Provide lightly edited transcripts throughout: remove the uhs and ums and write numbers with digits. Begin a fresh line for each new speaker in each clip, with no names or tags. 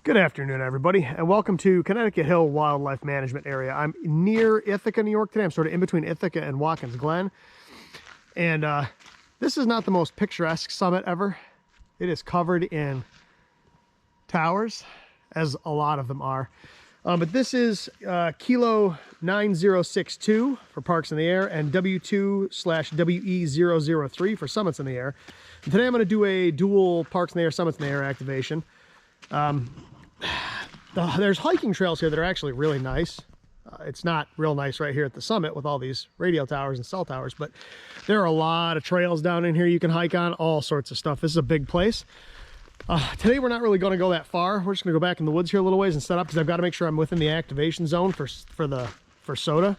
Good afternoon, everybody, and welcome to Connecticut Hill Wildlife Management Area. I'm near Ithaca, New York today. I'm sort of in between Ithaca and Watkins Glen. And this is not the most picturesque summit ever. It is covered in towers, as a lot of them are. But this is Kilo 9062 for Parks in the Air and W2/WE003 for Summits in the Air. And today I'm going to do a dual Parks in the Air, Summits in the Air activation. There's hiking trails here that are actually really nice. It's not real nice right here at the summit with all these radio towers and cell towers, but there are a lot of trails down in here you can hike on, all sorts of stuff. This is a big place. Today we're not really going to go that far. We're just going to go back in the woods here a little ways and set up because I've got to make sure I'm within the activation zone for SOTA.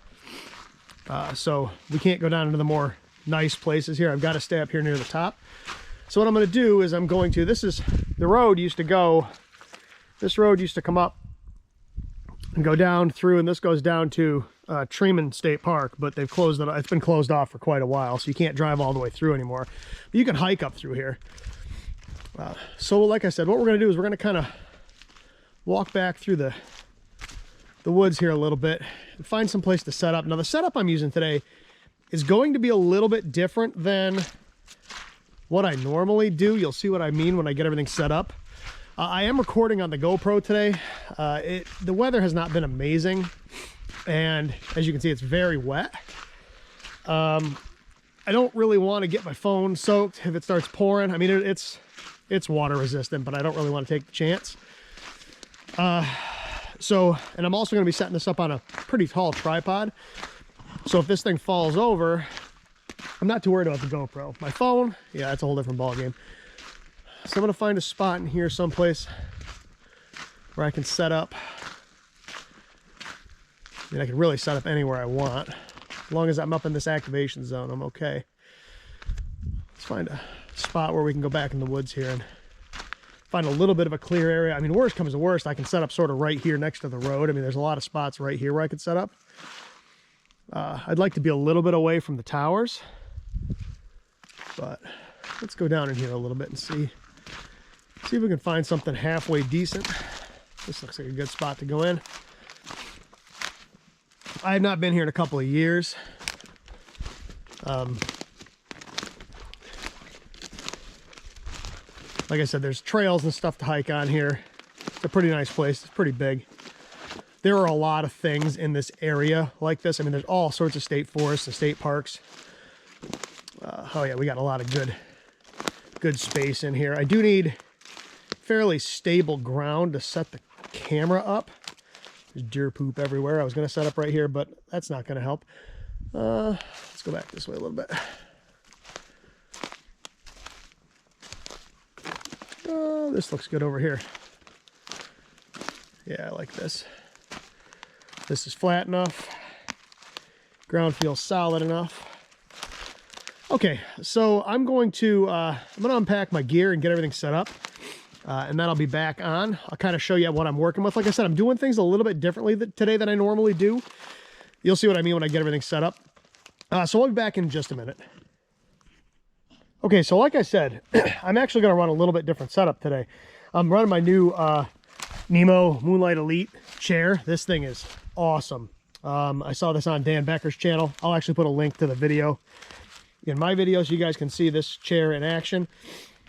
So we can't go down into the more nice places here. I've got to stay up here near the top. So what I'm going to do is this is the road used to go. This road used to come up and go down through, and this goes down to Tremont State Park, but they've closed it. It's been closed off for quite a while, so you can't drive all the way through anymore. But you can hike up through here. So like I said, what we're going to do is we're going to kind of walk back through the woods here a little bit and find some place to set up. Now the setup I'm using today is going to be a little bit different than what I normally do. You'll see what I mean when I get everything set up. I am recording on the GoPro today. The weather has not been amazing, and as you can see, it's very wet. I don't really want to get my phone soaked if it starts pouring. I mean, it's water resistant, but I don't really want to take the chance. And I'm also going to be setting this up on a pretty tall tripod. So if this thing falls over, I'm not too worried about the GoPro. My phone, yeah, that's a whole different ballgame. So I'm going to find a spot in here someplace where I can set up. I mean, I can really set up anywhere I want. As long as I'm up in this activation zone, I'm okay. Let's find a spot where we can go back in the woods here and find a little bit of a clear area. I mean, worst comes to worst, I can set up sort of right here next to the road. I mean, there's a lot of spots right here where I could set up. I'd like to be a little bit away from the towers, but let's go down in here a little bit and see if we can find something halfway decent. This looks like a good spot to go in. I have not been here in a couple of years. Like I said, there's trails and stuff to hike on here. It's a pretty nice place. It's pretty big. There are a lot of things in this area like this. I mean, there's all sorts of state forests and state parks. Oh yeah, we got a lot of good space in here. I do need fairly stable ground to set the camera up. There's deer poop everywhere. I was going to set up right here, but that's not going to help. Let's go back this way a little bit. Oh, this looks good over here. Yeah, I like this. This is flat enough. Ground feels solid enough. Okay, so I'm going to unpack my gear and get everything set up, and then I'll be back on. I'll kind of show you what I'm working with. Like I said, I'm doing things a little bit differently today than I normally do. You'll see what I mean when I get everything set up. So I'll be back in just a minute. Okay, so like I said, I'm actually going to run a little bit different setup today. I'm running my new Nemo Moonlight Elite chair. This thing is awesome. I saw this on Dan Becker's channel. I'll actually put a link to the video in my video so you guys can see this chair in action.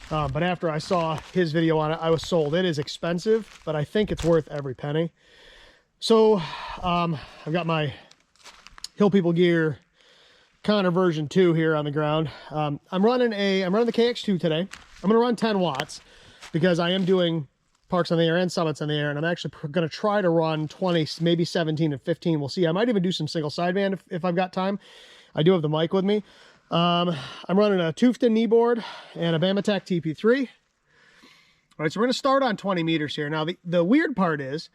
But after I saw his video on it, I was sold. It is expensive, but I think it's worth every penny. So I've got my Hill People Gear Connor version 2 here on the ground. I'm running the KX2 today. I'm going to run 10 watts because I am doing Parks on the Air and Summits on the Air, and I'm actually going to try to run 20, maybe 17 and 15. We'll see. I might even do some single sideband if I've got time. I do have the mic with me. I'm running a Tufton kneeboard and a Bamatak TP3. All right, so we're going to start on 20 meters here. Now, the weird part is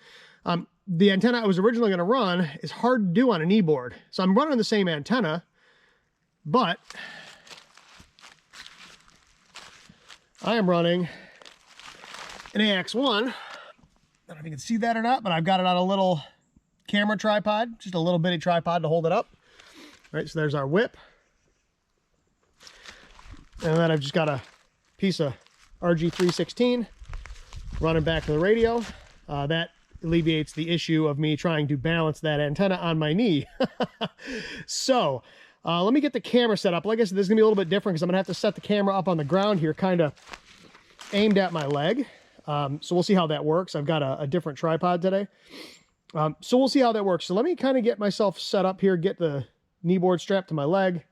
the antenna I was originally going to run is hard to do on a kneeboard. So I'm running the same antenna, but I am running an AX1. I don't know if you can see that or not, but I've got it on a little camera tripod, just a little bitty tripod to hold it up. All right, so there's our whip. And then I've just got a piece of RG316 running back to the radio. That alleviates the issue of me trying to balance that antenna on my knee. So let me get the camera set up. Like I said, this is gonna be a little bit different because I'm gonna have to set the camera up on the ground here, kind of aimed at my leg. So we'll see how that works. I've got a different tripod today. So we'll see how that works. So let me kind of get myself set up here, get the knee board strapped to my leg.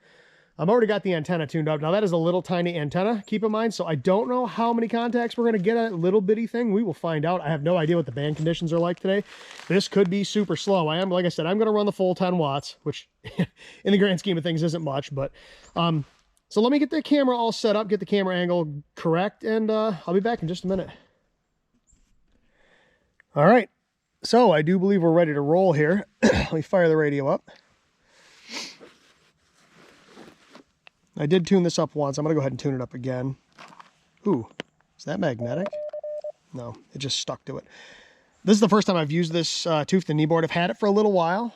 I've already got the antenna tuned up. Now that is a little tiny antenna, keep in mind. So I don't know how many contacts we're gonna get at a little bitty thing. We will find out. I have no idea what the band conditions are like today. This could be super slow. Like I said, I'm gonna run the full 10 watts, which in the grand scheme of things isn't much, but so let me get the camera all set up, get the camera angle correct, and I'll be back in just a minute. All right, so I do believe we're ready to roll here. Let me fire the radio up. I did tune this up once. I'm going to go ahead and tune it up again. Ooh, is that magnetic? No, it just stuck to it. This is the first time I've used this tooth and knee board. I've had it for a little while.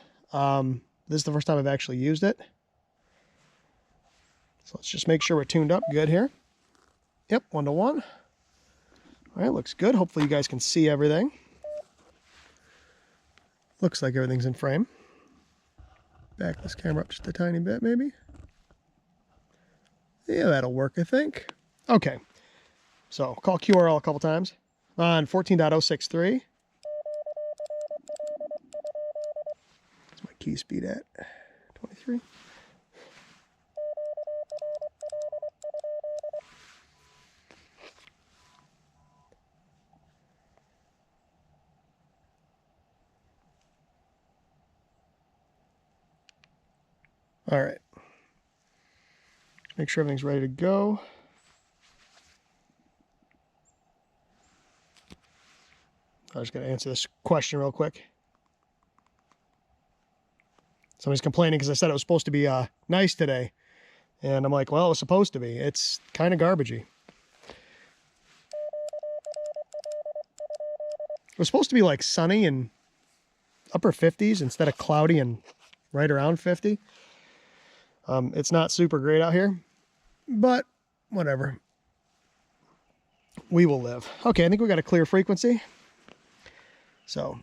This is the first time I've actually used it. So let's just make sure we're tuned up good here. Yep, 1 to 1. All right, looks good. Hopefully you guys can see everything. Looks like everything's in frame. Back this camera up just a tiny bit, maybe. Yeah, that'll work, I think. Okay, so call QRL a couple times on 14.063. What's my key speed at? 23. All right. Make sure everything's ready to go. I was going to answer this question real quick. Somebody's complaining because I said it was supposed to be nice today. And I'm like, well, it was supposed to be. It's kind of garbagey. It was supposed to be like sunny and upper 50s instead of cloudy and right around 50. It's not super great out here, but whatever. We will live. Okay, I think we got a clear frequency. So,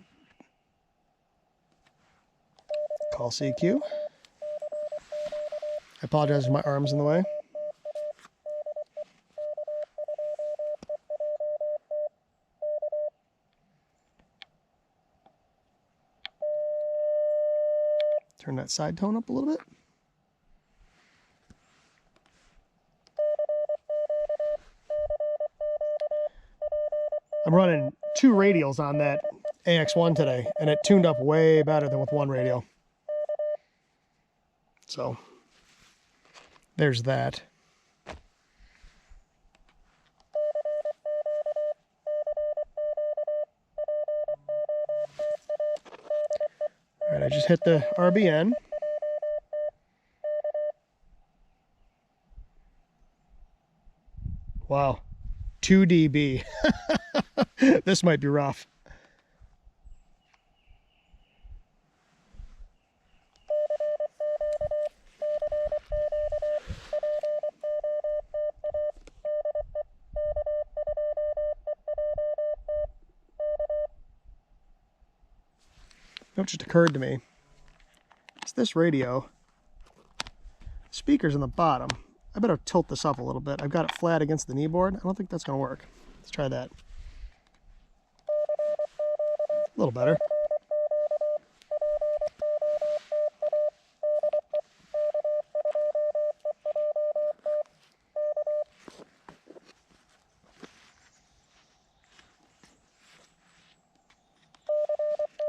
call CQ. I apologize for my arms in the way. Turn that side tone up a little bit. I'm running 2 radials on that AX1 today, and it tuned up way better than with 1 radio. So, there's that. All right, I just hit the RBN. Wow, 2 dB. This might be rough. What just occurred to me is this radio, speaker's in the bottom. I better tilt this up a little bit. I've got it flat against the knee board. I don't think that's going to work. Let's try that. A little better.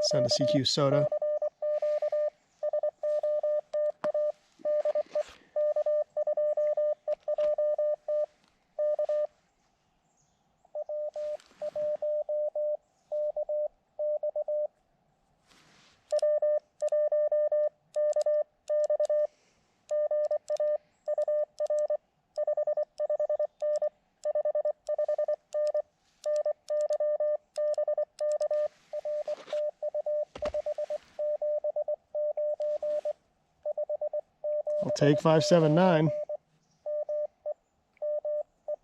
Send a CQ SOTA. I'll take 579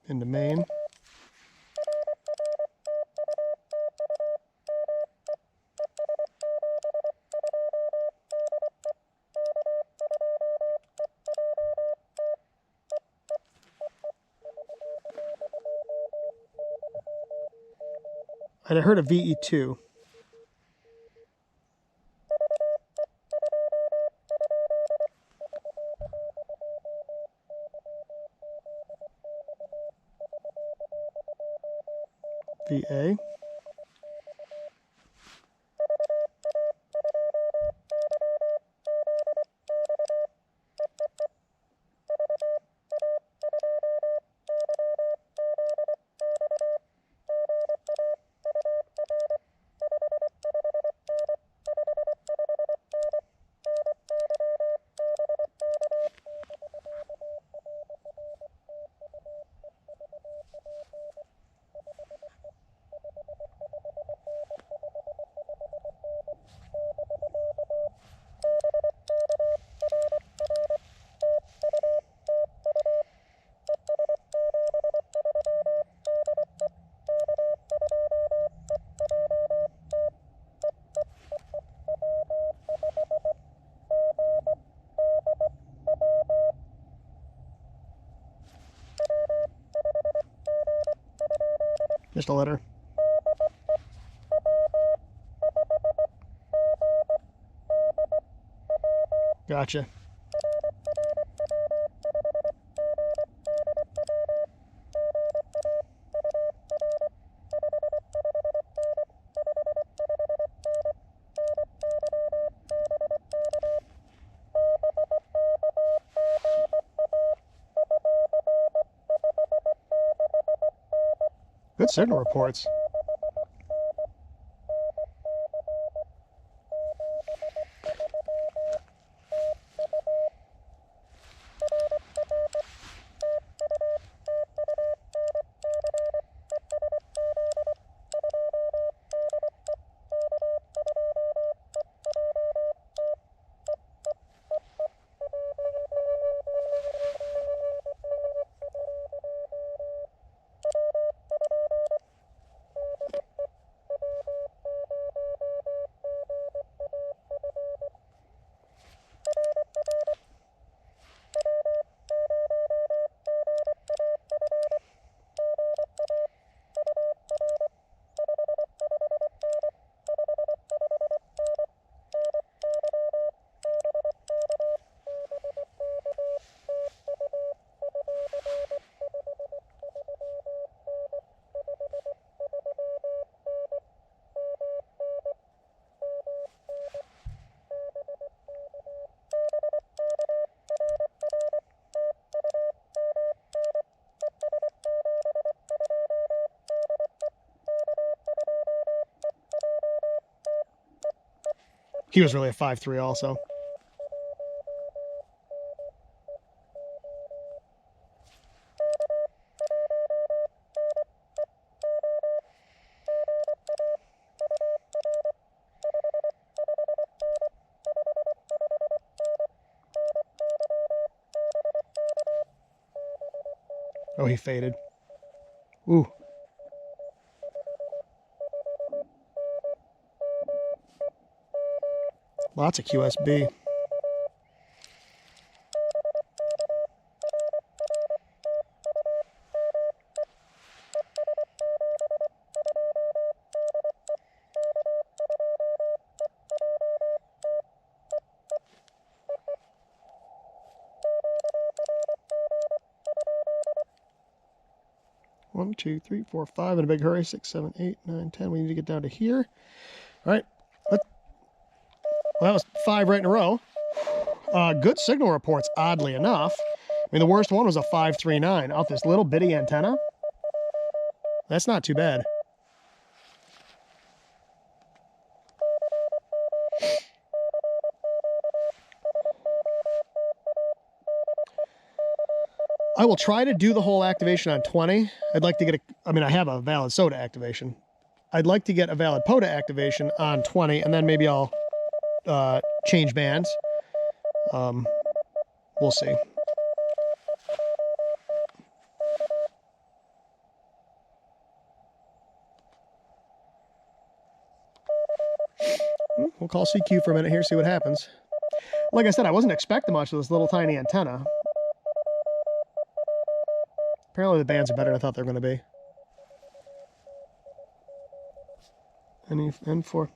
into main. And I heard a VE2. VA. Just a letter. Gotcha. Good signal reports. He was really a 5.3 also. Oh, he faded. Ooh. Lots of QSB. One, two, three, four, five in a big hurry. 6, 7, 8, 9, 10. We need to get down to here. All right. Well, that was 5 right in a row. Good signal reports, oddly enough. I mean, the worst one was a 539 off this little bitty antenna. That's not too bad. I will try to do the whole activation on 20. I'd like to get I mean, I have a valid SOTA activation. I'd like to get a valid POTA activation on 20, and then maybe I'll change bands. We'll see. We'll call CQ for a minute here, see what happens. Like I said, I wasn't expecting much of this little tiny antenna. Apparently the bands are better than I thought they were going to be. N4.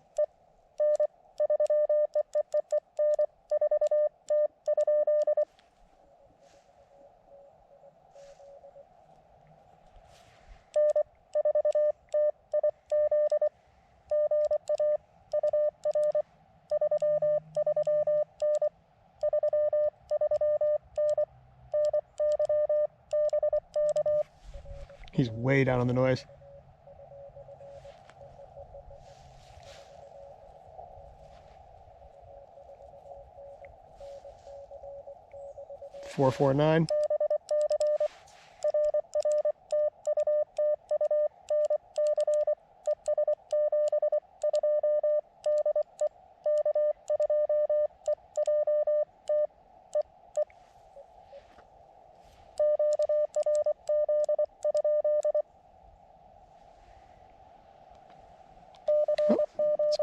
He's way down on the noise. Four, 4, 9.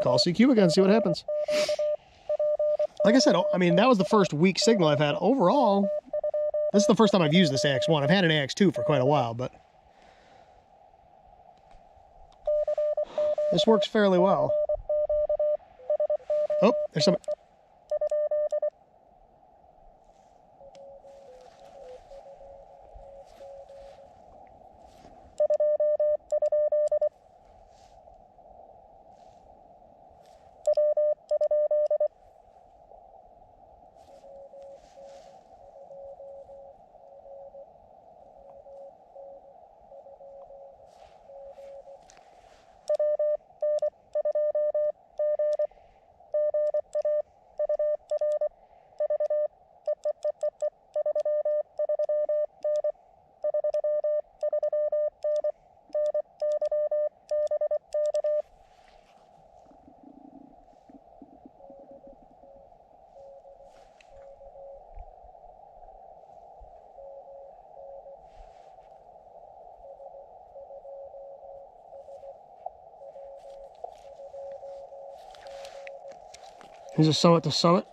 Call CQ again, see what happens. Like I said, I mean, that was the first weak signal I've had. Overall, this is the first time I've used this AX1. I've had an AX2 for quite a while, but this works fairly well. Oh, there's some... Here's a summit to summit.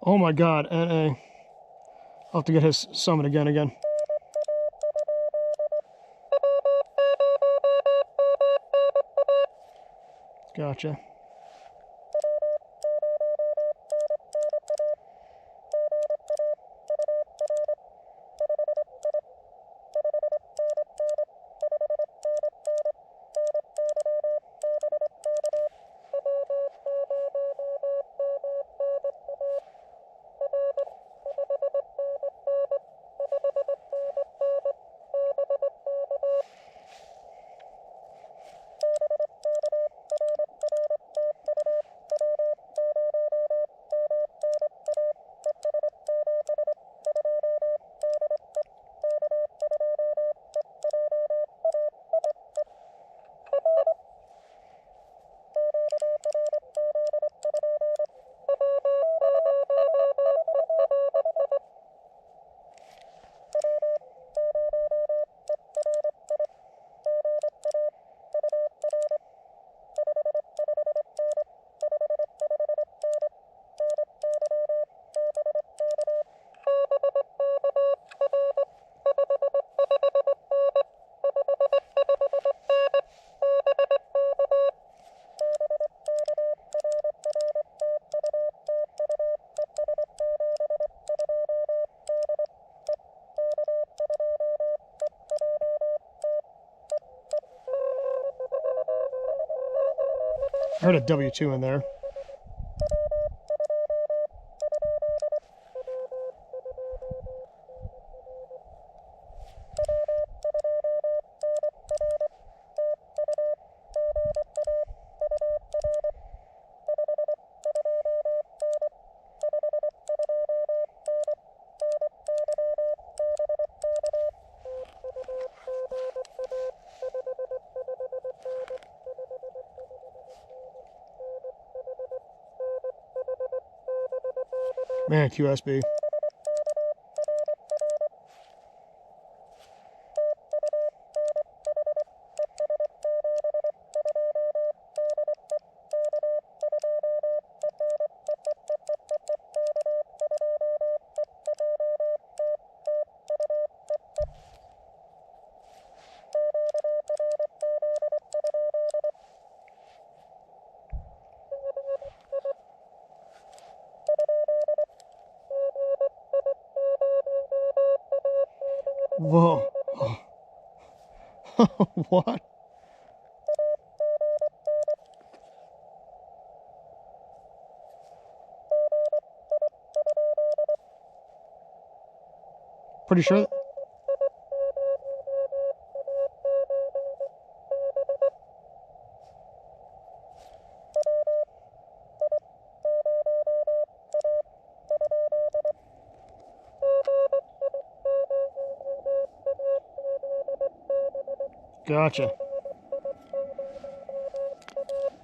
Oh my God, NA. I'll have to get his summit again. Gotcha. I heard a W2 in there. Man, QSB. Whoa. What? Pretty sure. Gotcha.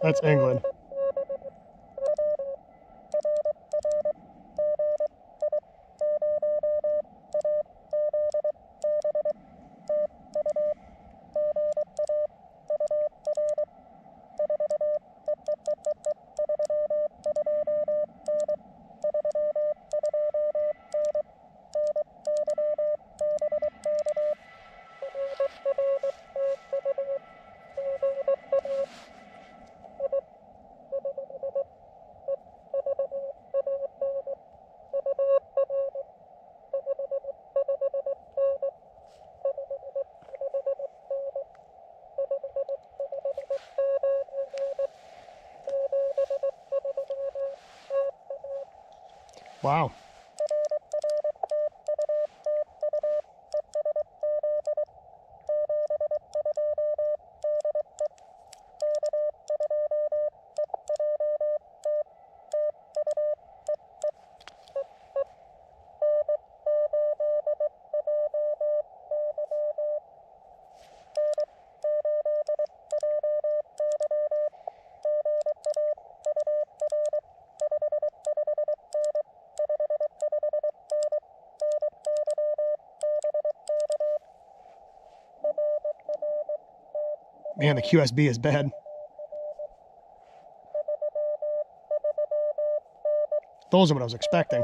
That's England. Wow. Man, the QSB is bad. Those are what I was expecting.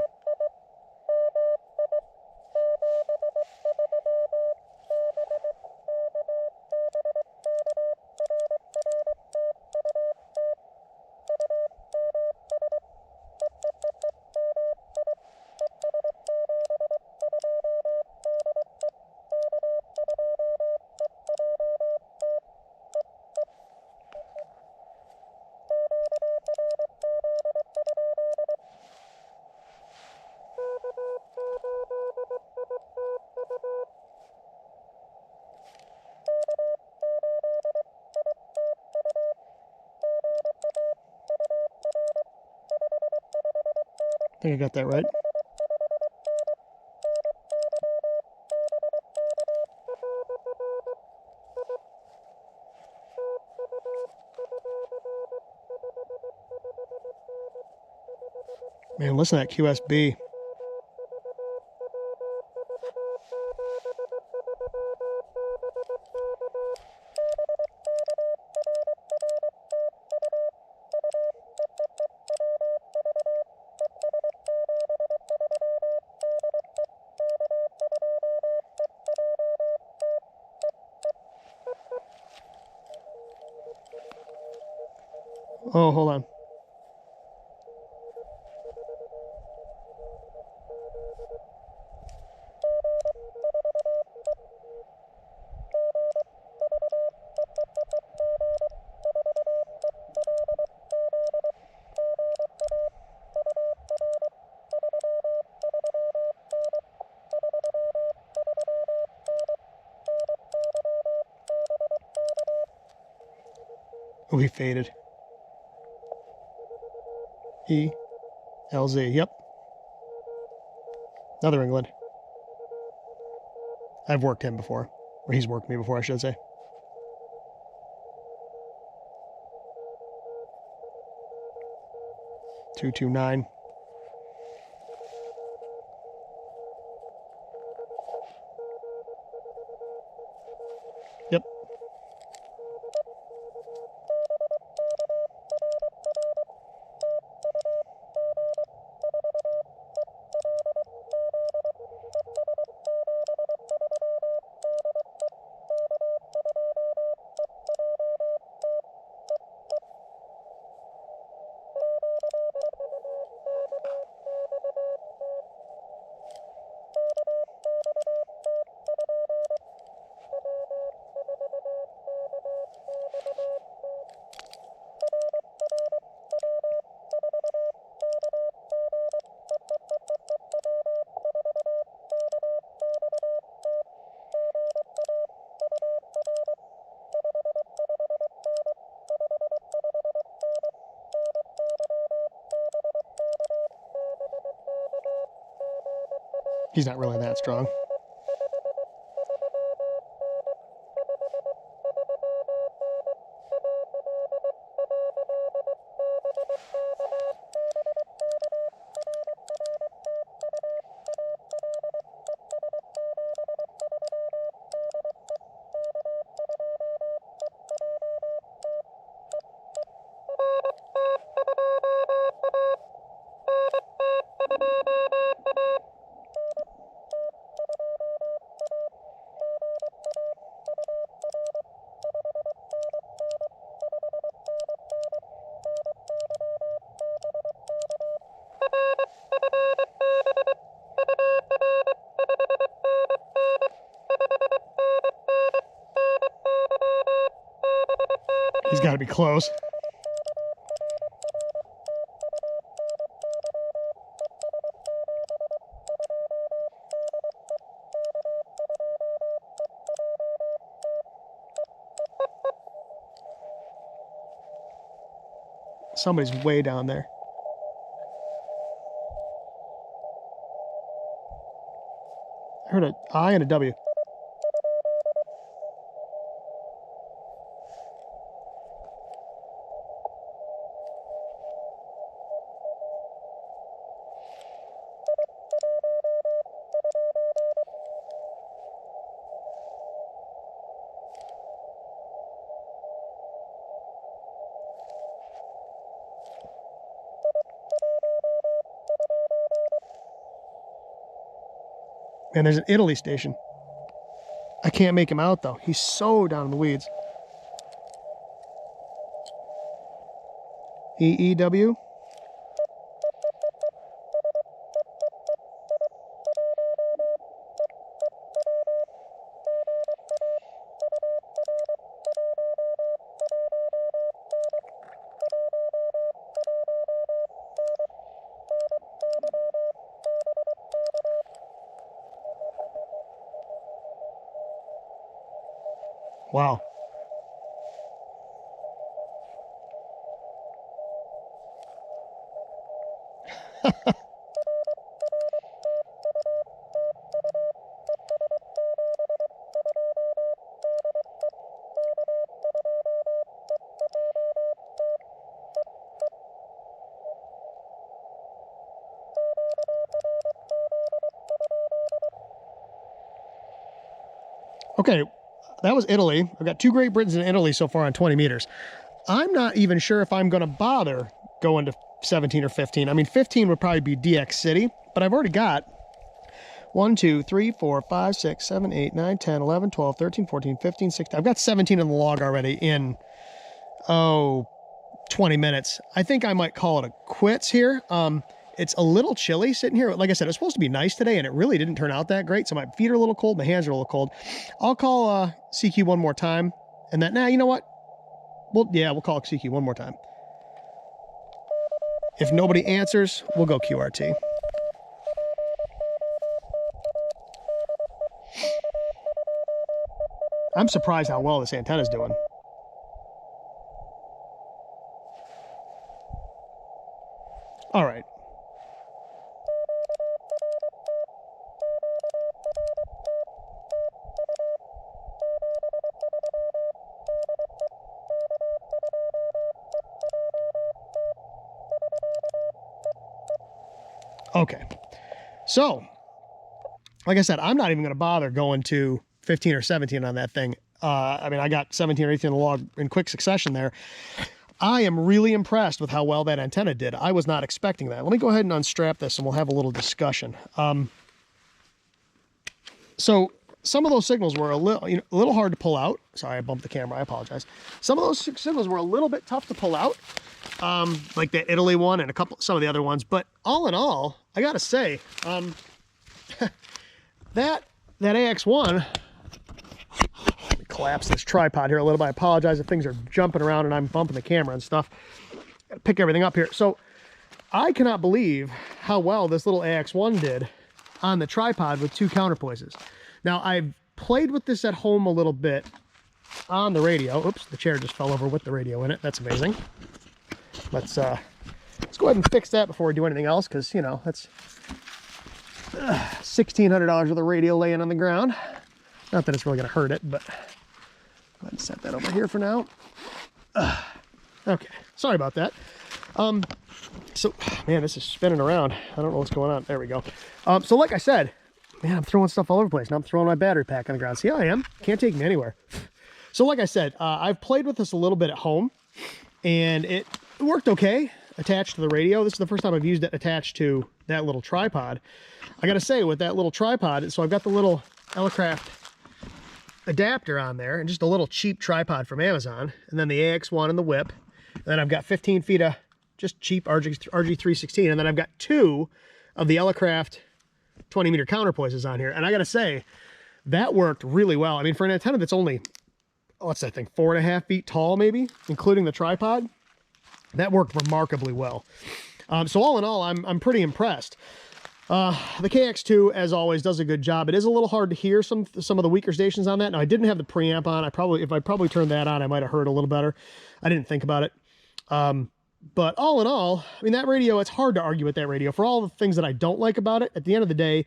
I think I got that right. Man, listen to that QSB. Oh, hold on. Oh, he faded. E, LZ, yep. Another England. I've worked him before. Or he's worked me before, I should say. Two, 2-9. Yep. He's not really that strong. He's got to be close. Somebody's way down there. I heard an I and a W. And there's an Italy station. I can't make him out though. He's so down in the weeds. EEW. Wow. Okay, that was Italy. I've got 2 Great Britons in Italy so far on 20 meters. I'm not even sure if I'm going to bother going to 17 or 15. I mean, 15 would probably be DX City, but I've already got 1, 2, 3, 4, 5, 6, 7, 8, 9, 10, 11, 12, 13, 14, 15, 16. I've got 17 in the log already in, 20 minutes. I think I might call it a quits here. It's a little chilly sitting here. Like I said, it was supposed to be nice today, and it really didn't turn out that great. So my feet are a little cold. My hands are a little cold. I'll call CQ one more time. And that, you know what? We'll call CQ one more time. If nobody answers, we'll go QRT. I'm surprised how well this antenna's doing. All right. Okay, so like I said, I'm not even going to bother going to 15 or 17 on that thing. I mean, I got 17 or 18 on the log in quick succession there. I am really impressed with how well that antenna did. I was not expecting that. Let me go ahead and unstrap this and we'll have a little discussion. So some of those signals were a little hard to pull out. Sorry, I bumped the camera. I apologize. Some of those signals were a little bit tough to pull out, like the Italy one and some of the other ones. But all in all, I gotta say, that AX1. Let me collapse this tripod here a little bit. I apologize if things are jumping around and I'm bumping the camera and stuff. Gotta pick everything up here. So I cannot believe how well this little AX1 did on the tripod with 2 counterpoises. Now, I've played with this at home a little bit on the radio. Oops, the chair just fell over with the radio in it. That's amazing. Let's go ahead and fix that before we do anything else, because, you know, that's $1,600 worth of radio laying on the ground. Not that it's really going to hurt it, but go ahead and set that over here for now. Okay, sorry about that. So, man, this is spinning around. I don't know what's going on. There we go. So like I said, man, I'm throwing stuff all over the place. Now I'm throwing my battery pack on the ground. See how I am? Can't take me anywhere. So like I said, I've played with this a little bit at home, and it worked okay attached to the radio. This is the first time I've used it attached to that little tripod. I gotta say, with that little tripod, so I've got the little Elecraft adapter on there, and just a little cheap tripod from Amazon, and then the AX1 and the whip. And then I've got 15 feet of just cheap RG316, and then I've got 2 of the Elecraft 20-meter counterpoises on here. And I gotta say, that worked really well. I mean, for an antenna that's only, what's that thing, 4.5 feet tall, maybe, including the tripod, that worked remarkably well. So all in all, I'm pretty impressed. The KX2, as always, does a good job. It is a little hard to hear some of the weaker stations on that. Now, I didn't have the preamp on. If I probably turned that on, I might have heard a little better. I didn't think about it. But all in all, I mean, that radio, it's hard to argue with that radio. For all the things that I don't like about it, at the end of the day,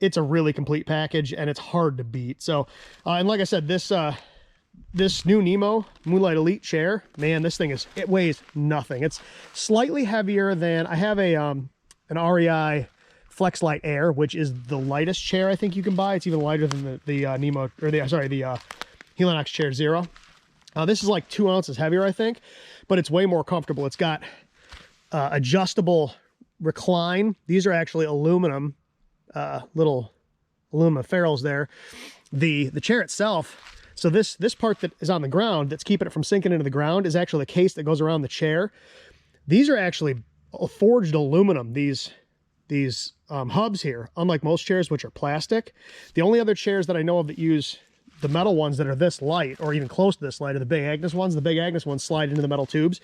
it's a really complete package, and it's hard to beat. So, and like I said, this new Nemo Moonlight Elite chair, man, this thing it weighs nothing. It's slightly heavier than, I have an REI FlexLight Air, which is the lightest chair I think you can buy. It's even lighter than the Nemo, or the Helinox Chair Zero. This is like 2 ounces heavier, I think, but it's way more comfortable. It's got adjustable recline. These are actually aluminum, little aluminum ferrules there. The chair itself, so this part that is on the ground that's keeping it from sinking into the ground is actually the case that goes around the chair. These are actually forged aluminum, these hubs here, unlike most chairs, which are plastic. The only other chairs that I know of that use the metal ones that are this light, or even close to this light, are the Big Agnes ones. The Big Agnes ones slide into the metal tubes.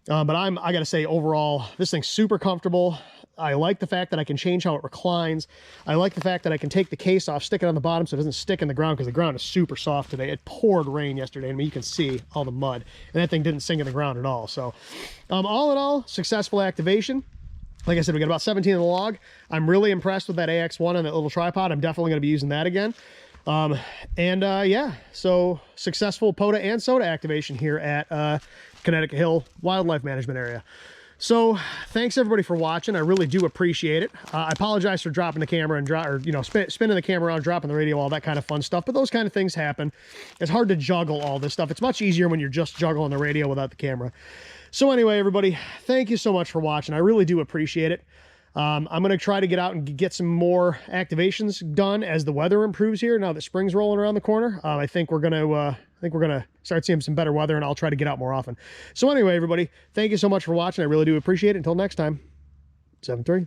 But I gotta say, overall, this thing's super comfortable. I like the fact that I can change how it reclines. I like the fact that I can take the case off, stick it on the bottom so it doesn't stick in the ground, because the ground is super soft today. It poured rain yesterday, and I mean, you can see all the mud, and that thing didn't sink in the ground at all. So all in all, successful activation. Like I said, we got about 17 in the log. I'm really impressed with that AX1 and that little tripod. I'm definitely going to be using that again. Yeah, so successful POTA and SOTA activation here at Connecticut Hill Wildlife Management Area. So thanks everybody for watching. I really do appreciate it. I apologize for dropping the camera and spinning the camera around, dropping the radio, all that kind of fun stuff. But those kind of things happen. It's hard to juggle all this stuff. It's much easier when you're just juggling the radio without the camera. So anyway, everybody, thank you so much for watching. I really do appreciate it. I'm going to try to get out and get some more activations done as the weather improves here. Now that spring's rolling around the corner, I think we're going to start seeing some better weather, and I'll try to get out more often. So anyway, everybody, thank you so much for watching. I really do appreciate it. Until next time, 7-3.